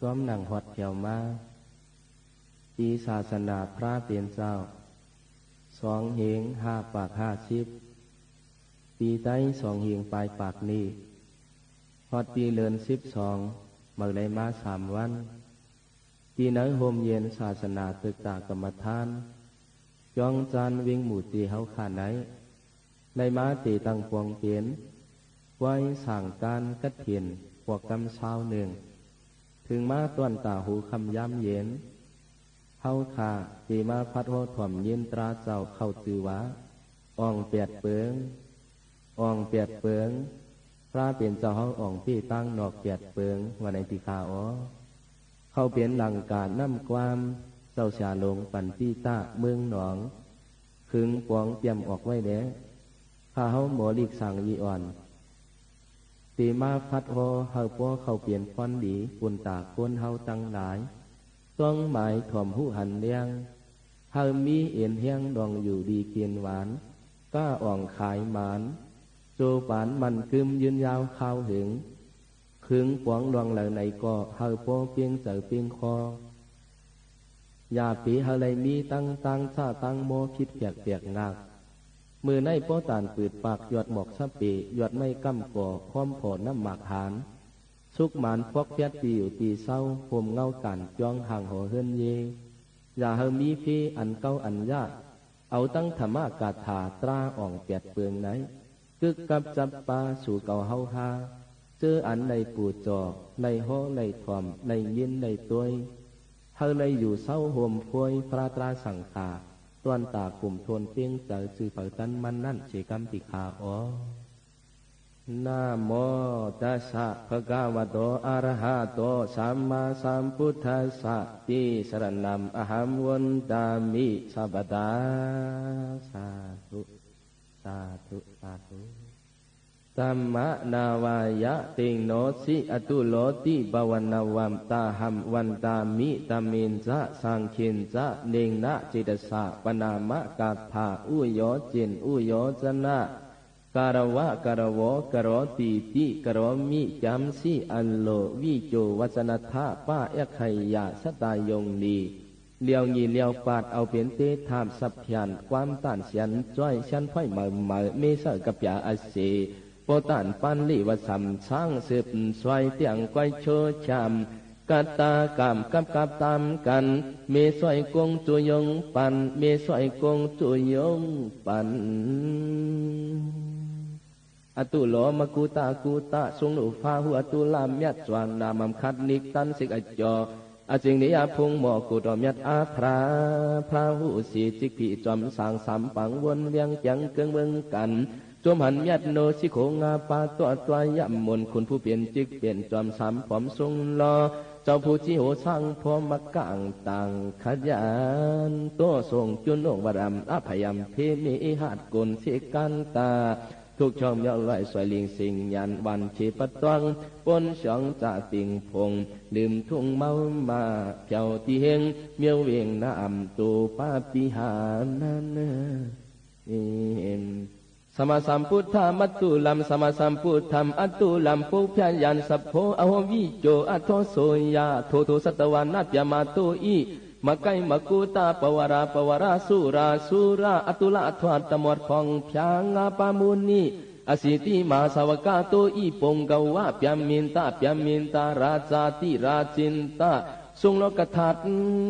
ซ้อมหนังฮอดแถวมาปีศาสนาพระเปลี่ยนเจ้า2 เหง5 ปาก50ปีใต้2 เหงปลายปากนี้ฮอดปีเลือน12มื้อได้มา3 วันปีไหนโฮมเย็นศาสนาตึกตากรรมฐานจองจานวิ่งหมู่ตีเฮาขาไหนในมาตีตั้งปวงเปลี่ยนไว้สั่งการกัดเถียนพวกกำเช้าหนึ่งถึงมาต้วนตาหูคำย้ำเย็นเฮาขาตีมาพัดโหถ่วมเย็นตราเจ้าเข้าจือวะอ่องเปียดเปิงพระเปลี่ยนเจ้าเฮาอ่องพี่ตั้งนอกเปียดเปิงวันในตีขาอ๋อเข้าเปลี่ยนหลังการน้ำความเจ้าชาลงปันพี่ตาเมืองหนองคึงปวงเตรียมออกไว้เด้ข้าเฮาหมอลีกสั่งยีอ่อนตีมาพัดโหเฮาป้อเข้าเปลี่ยนฟ้อนดีปุ่นตาคนเฮาตั้งหลายต้องหมายถ่อมหูหันเลี้ยงเฮามีเอ็นเฮียงดองอยู่ดีเกียนหวานก้าอ่องขายหมานโจปานมันกึมยืนยาวข้าวหึงคึงปวงดวงเหล่าไหนก็เฮาป้อเพียงเจอเพียงคอยาปีเฮาเลยมีตั้งชาตั้งโมคิดเปียกหนักมือในป้อตานปืดปากหยอดหมอกสะปีหยอดไม่กำก่อพร้อมผอน้ำหมากหานสุกหมานพวกเพียดตีอยู่ตีเศร้าห่มเงากันจ้องห่างหัวเฮินเยอย่าเฮามีพี่อันเก้าอันยากเอาตั้งธรรมากาถาตราอ่องเปียดเปลืองไหนกึกกับจับปลาสู่เก่าเฮาฮาเจออันในปูจอในห้อในถ่อมในยินในตัวเฮาในอยู่เศร้าห่มพวยพระตราสังขาต้วนตากลุ่มโทนเพียงเจอสื่อเปิดตันมันนั่นเฉกำติขาอ๋อนะโมตัสสะภะคะวะโตอะระหะโตสัมมาสัมพุทธัสสะติสรณัมอะหัมวันตามิสัพพตาสาธุสาธุสาธุตัมมะนาวายะติงโนสิอตุโลติบวนาวัมตาหัมวันตามิตามินจะสังคินจะเนงนะจิตสะปนามะกาถาอุโยจินอุโยจนะการวะการโวกรติติกรมิจำสิอัลโลวิโจวัจนะทะป้าเอไขยะสตายงดีเลียวยีเลียวปาดเอาเป็นเตถามสัพยันความต้านเสียนจ้อยชันไฟเหม่เมษกับยาอาเสโปตันปันลิวสัมช้างสืบสวยเตียงก้อยโชชามกัตตากามกับตามกันเมสวยกงจุยงปันเมสวยกงจุยงปันอตุโลมกุตาทรงหนูฟ้าหัวตุลามยัดสวานนามัมคัดนิกตันสิกอจออาจิงนิยาพงหมอกุดอมยัดอาพระหูสีจิกผีจอมสางสามปังวนเวียงจังเกิงเมืองกันจมหันยัดโนสิโขงาปาตัวยำมนคุณผู้เปลี่ยนจิกเปลี่ยนจอมสามผอมทรงรอเจ้าผู้ที่โหสร้างพร้อมมักกางต่างขยันตัวทรงจุนองวรำอภัยมเพมีหัดกุลเสกันตาทุกช่องย่อลอยสวยลิงสิงยันวันชีปตวังปนช่องจ่าติงพงลืมทุ่งเมามาเพียวตีเฮงเมียวเวียงน้ำตูปาปิหานันสมาสัมพุทธามัตตุลัมสมาสัมพุทธัมอัตตุลัมปุพพยัญสัพโพอโหวิโจอัทโทโสยาโทโทสัตวานัตยามาโตอีมะไกมะกุตาปวาราสุราอตุละทวัตตมวดของพยังาปามุนีอสิติมาสาวกาโตอีปงกวะพยามินตาราจาติราจินตาทรงโลกทัด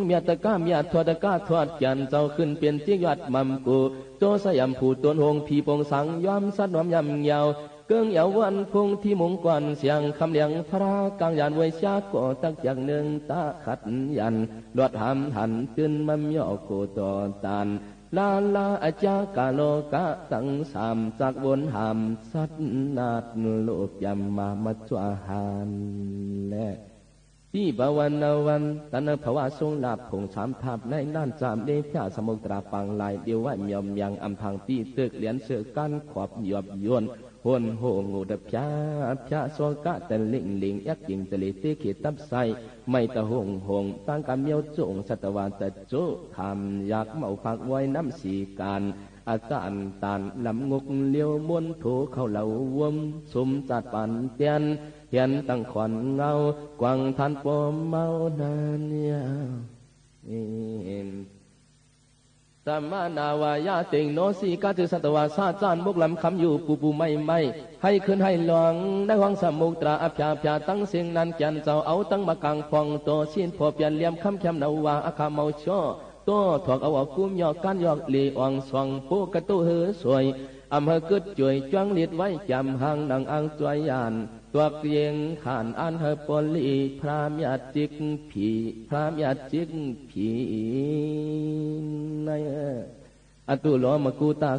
เมียตะก้าเมียทวดก้าทวดยันเจ้าขึ้นเปลี่ยนเตียงยอดมัมกูโจสยามผูตนหงพีปงสังยอมสัดน้อมยำยาวเกิงยาววันคงที่มงกวนเสียงคำเลียงพระกลางยานไว้ชาก่อตักจากหนึ่งตาขัดยันดวดหำหันขึ้นมัมย่อโคตอตานลาอาจากาโลกะตังสามจากวนหามสัตนาดโลกยามมามัจจวหานและที่บวนาวันตันภวะทรงลาภผงสามทับในด้านจามเดชาสมุตราปังลายเดียวว่ายอมยังอำพังตีตึกเหรียญเสือกันขอบหยอบยวนหนโหงูดับพยาโซกะแต่ลิงยักยิงตะลิเตขีตับใสไม่ตะหงตั้งกำเมียวจงสัตวานตะจุทำอยากเมาผักไว้น้ำสีการอาจารย์ตานลำงกเลี้ยวมวนโถเข้าเหล่าวมสมจัดปันเตียน เหียนตั้งขวัญเงากวางทันปมเมานานยาวสัมมานาวายาเต็งโนสีกาตือสัตวาซาจานมุกลำคำอยู่ปูไม่ให้ขึ้นให้หลวงในห้องสมุตราอัพยาตั้งเสียงนั้นแก่นเจ้าเอาตั้งมากางฟองโตสิ้นพอเปลี่ยนเลี่ยมคำแคมนาวาอาคาเมาช่อตัวถอกเอากุ้มยอกกันยอกลีอ่องสวงปูกระตู้เหือสวยอำเภอกึดจ่วยจ้วงเลียดไว้จำห่างดังอังจวยยานตัวเกียงขานอันเฮปอลีพรามยาจิกผีพรามยาจิกผีในอตุโลมกูตา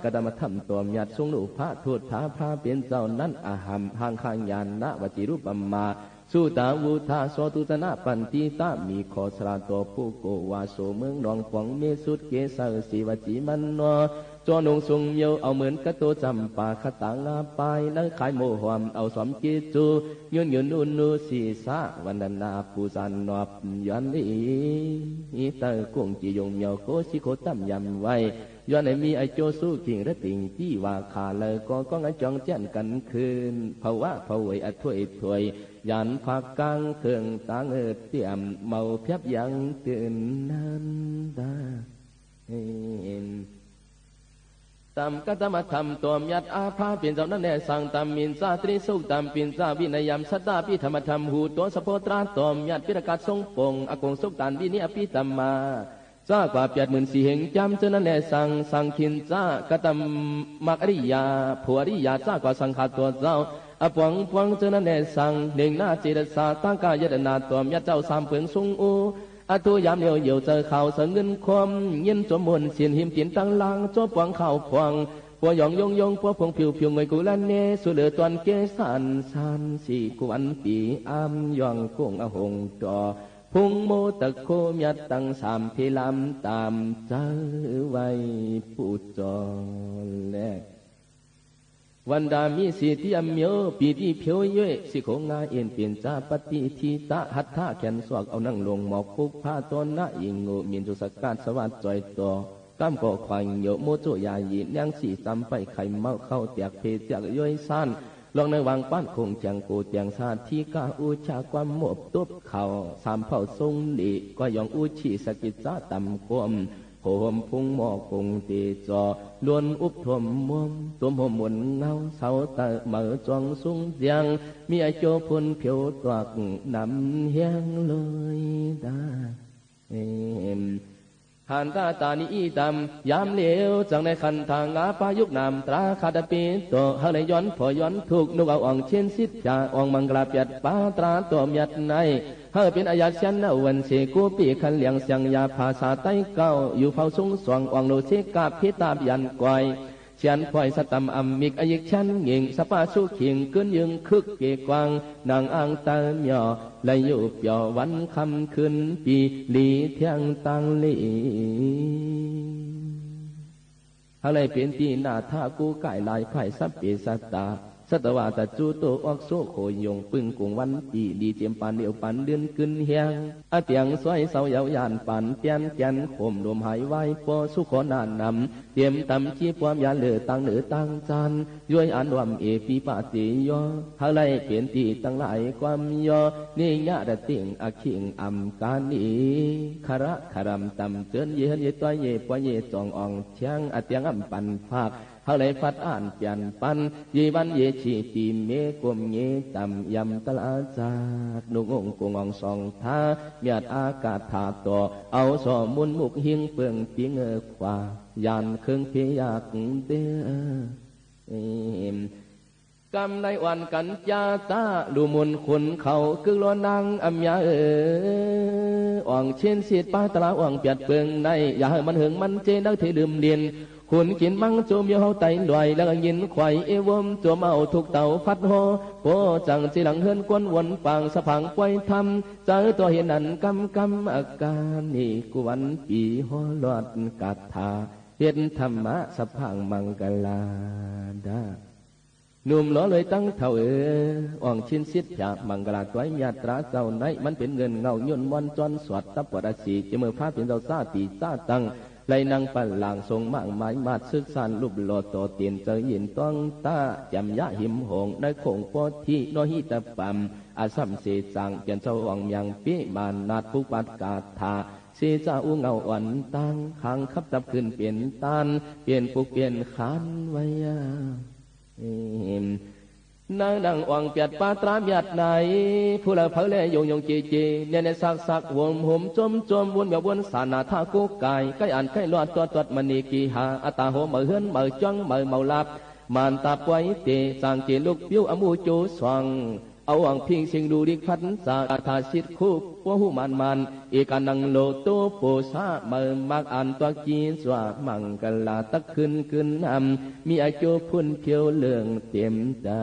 กระดามธรรมตัวมยัดทรงหนูพระโทษท้าพระเป็นเจ้านั้นอาหามห่างข้างยานนะวจิรุปมาสู้ตาวูทาโสตุตนะปันติตามีขอสระตัวผู้โกวาโสเมืองนองฟองเมสุดเกสาสีวจีมันนอจอนงทรงเยียวเอาเหมือนกระโตจำปาขตางาปายนังขายโมหวมเอาสมกิจูยืนอุนูสีสาวันนาปูจันนอบยันอีเตอร์กงจียงเมียวโคชิโคตั้มยำไว้ย้อนให้มีไอโจสู้กิ่งระติ่งที่ว่าขาเลยก็งั้นจองแจ้นกันคืนภาวะภวยอถวยยันผักกลางเครื่องตางเตียมเมาเพียบยังตื่นนั้นตาตามกัตมธรรมตัวมยัดอาภาเป็นเจ้านั่นแน่สั่งตามมินซาตรีสุขตามปินซาวินัยยมสัตตาพิธรรมธรรมหูตัวสะโพตราตัวมยัดพิรกัดทรงปงอากงสุขตันวินิอภิธรรมาจ้ากว่า80,000 เหงจำเจ้านั่นแน่สั่งขินจ้ากตมมักอริยาผัวอริยาจ้ากว่าสังขาตัวเจ้าอปวงเจ้านั่นแน่สั่งหนึ่งหน้าเจตสาตั้งกายดนาตัวมยัดเจ้าสามเผืองทรงอูอตุยามเดียวเจอข่าวเสงเงินคมเย็นจมมนเสียนหิมเปลี่ยนตั้งลางจบปวงข่าวพวงปัวยองยงปัวพวงผิวเงยกุลันเนสุเหลือตวนเกสันสีกวนปีอามยองกงอหงจอพุงโมตะโคมยัดตั้งสามพิลำตามเจอไว้ผู้จอแลกวันดามีสีที่อเมียวปีที่เพียวเย่สิโคงาเอ็นเปลี่ยนจาปฏิทีตะหัตถะแขนสวกเอานั่งลงหมอกปุกผ้าต้นนะอิงโงมินจุสกัดสวัสดิ์จอยต่อก้ามก่อควายโยโมโจยายีนยังสีจำไปไข่เมาเข้าเตียกเพจากย่อยสั้นลองในวางป้านคงจังโกเตียงซาที่กาอุชาความหมบตุบเข่าสามเผ่าทรงหลีก็ยองอุชีสกิจจ้าตำกวมโหมพุงหมอกคงตีจอล้วนอุบถ่วมม่วมตัวหมหมุนเงาเสาตะเหมือจองสูงเสียงมีไอโจพลเพียวตวักนำเฮียงเลยดาหันตานีดำยามเหลวจังในขันทางอาปายุกนำตราคาดปีโตเฮเลยย้อนพอย้อนถูกนุกเอาอ่องเช่นสิทธาอ่องมังกราเปียดปาตราตัวมยัดในเฮเป็นอาญาชันวันเสกูปีขันเลียงเสียงยาภาษาใต้เก้าอยู่เฝ้าสูงสวงอ่องโลเชกาพิตาบยันกอยเชียนพลอยสตัมอัมมิกอายิกชันหญิงสปาสุขิงขึ้นยึงคึกเกกวางนางอ่างตาหย่อไหลอยู่เปียววันคำขึ้นปีลีเทียงตังลีอะไรเป็นที่นาท่ากูไก่ลายไผ่สับเปสัตตาสัตวาตจูโตออกโซโคยงปึงกุงวันปีดีเจียมปันเดียวปันเดือนขึ้นเฮียงอาเตียงสวยเสาเยาวยานปันเตียนแกนข่มลมหายไว้ปอสุขนานนำเตรียมตำชีความยาเหลือตังเหนือตังจันย้อยอันวมเอปีปาติยออะไรเป็นที่ตั้งหลายความยอนี่ญาติติ่งอาคิงอัมกานีคาระคารำตำเตือนเยเยตัวเยปวเยจองอ่องเชียงอาเตียงอัมปันภาคเฮาเลยฟัดอ่านเปลี่ยนปันยีวันเยชีตีเมกมเยตำยำตลาจาดนุงงกงองสองท่าเมียดอากาศถาต่อเอาสอมุนมุกหิงเปิงปีเงอขวายานเครื่องเพียกเด้อกำในวันกันยาตาดูมุนขุนเขาคือล้อนางอัมยาอ่องเช่นเสียดป้าตลาอ่องเปียดเปิงในอย่าให้มันหึงมันเจนักเทลืมเรียนขุนกินมังโจมโยเฮาไตลอยแล้วยินไข่เอวมตัวเมาทุกเต่าฟัดโฮโปจังจีหลังเฮือนกวนวนปางสะพังไว้ทำเจอตัวเห็นนั่นกำอาการนี่กวนปีหัวหลอดกัดทาเห็นธรรมะสะพังมังกลาดาหนุ่มล้อเลยตั้งเท่าอ่องชินสิทธิ์จากมังกลาต้อยญาตราเจ้าในมันเป็นเงินเงาย่นวันจอนสวดตับปวดสีจะมือพระเป็นเจ้าซาตีซาตัง ไลนังปันหลังทรงมั่งไม้มาดซึกสันรูปโลโตเตียนเจอยินต้องตาจำยะหิมหงได้คงโพธิโนหิตปัมอาสัมเสจังเปลี่ยนเจ้าวังยังปิมานาดผู้ปัดกาธาเสจาอุเงาอ่อนตังขังขับดับขึ้นเปลี่ยนตันเปลี่ยนปุกเปลี่ยนขันไว้นางดังอ่างเปียดปาตรามยัดไหนผู้ละเพลเลยยงจีเนี่ยสักวมหุ่มจมวนแบบวนสานาท่ากุกไก่ใกล้อ่านใกล้ลอดตัวมณีกีหาอัตาโหมือเฮือนมือจ้องมือเมาลับมันตาปไว้เตสางเจลุกปิ้วอมูจูสวงเอาอ่างพิงสิงดูดิพันสาอาทาชิดคูปวหูมันเอกานังโลโตโปชามือมักอันตัวจีนสวามังกลาตักขึ้นมีอายุพุ่นเพียวเลื่องเต็มตา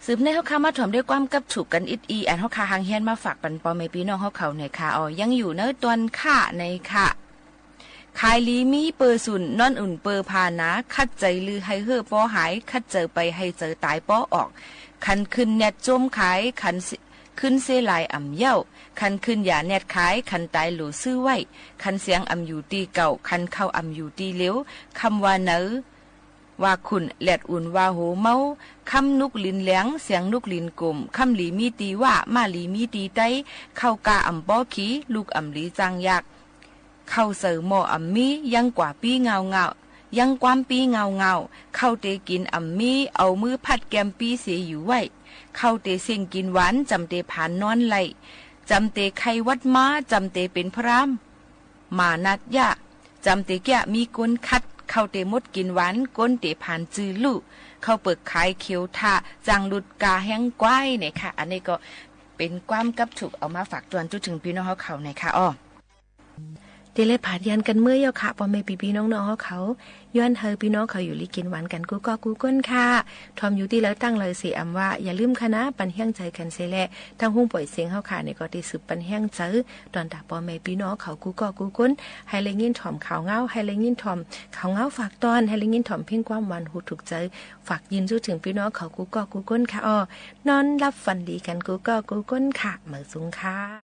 สืบในเฮาคามาถ่อมด้วยความกับถูกกันอีอันเฮาคาหางเฮียนมาฝากปันปอแม่พี่น้องเฮาเขาในค่ะยังอยู่เนื้อตวนค่าในค่ะขายลีมีเปอร์สุนนอนอุ่นเปอร์พานะคัดใจลือให้เฮ่อป้อหายคัดเจอไปให้เจอตายป้อออกคันขึ้นเน็ตจมขายคันขึ้นเสลายอ่ำเย้าคันขึ้นอย่าเน็ตขายคันตายหลูซื้อไว้คันเสียงอ่ำอยู่ตีเก่าคันเข้าอ่ำอยู่ตีเลี้ยวคำว่าเนอว่าขุนแหลดอุ่นว่าโหเมาคำนุกลินแหลงเสียงนุกลินกลมคำหลีมีตีว่ามาหลีมีตีไตเข้ากาอ่ำป้อขีลูกอ่ำหลีจังยากเข้าเสือหม้ออ่ำมียังกว่าปีเงายังความปีเงาเข้าเตกินอ่ำมีเอามือพัดแกมปีเสียอยู่ไว้เข้าเตเสียงกินหวานจำเตผ่านนอนไหลจำเตไขวัดม้าจำเตเป็นพรามมานัดยะจำเตแก่มีก้นคัดเข้าเตมดกินหวานก้นเตผ่านจื้อลู่เข้าเปิดขายเขียวท่าจังดุดกาแห้งก้อยเนี่ยค่ะอันนี้ก็เป็นความกับถูกเอามาฝากตวนจุดถึงพี่น้องเขาในค่ะอ้อเดเลยผ่านยันกันเมื่อยค่ะพอแม่พี่น้องๆเขาย้อนเฮอพี่น้องเขาอยู่ลิกินหวานกันกูก็กูก้นค่ะทอมอยู่ที่แล้วตั้งเลยสิอำว่าอย่าลืมคณะปันแห้งใจกันเสแลทั้งหุ้งปล่อยเสียงเฮาค่ะในก็ได้สืบปันแห้งใจตอนตาพอแม่พี่น้องเขากูก็กูก้นให้เลยยินถ่อมข่าวเงาให้เลยยินถ่อมข่าวเงาฝากตอนให้เลยยินถ่อมเพ่งความหวานหูถูกใจฝากยินสู้ถึงพี่น้องเขากูก็กูก้นค่ะอ้อนอนรับฝันดีกันกูก็กูก้นค่ะเหมือสูงค่ะ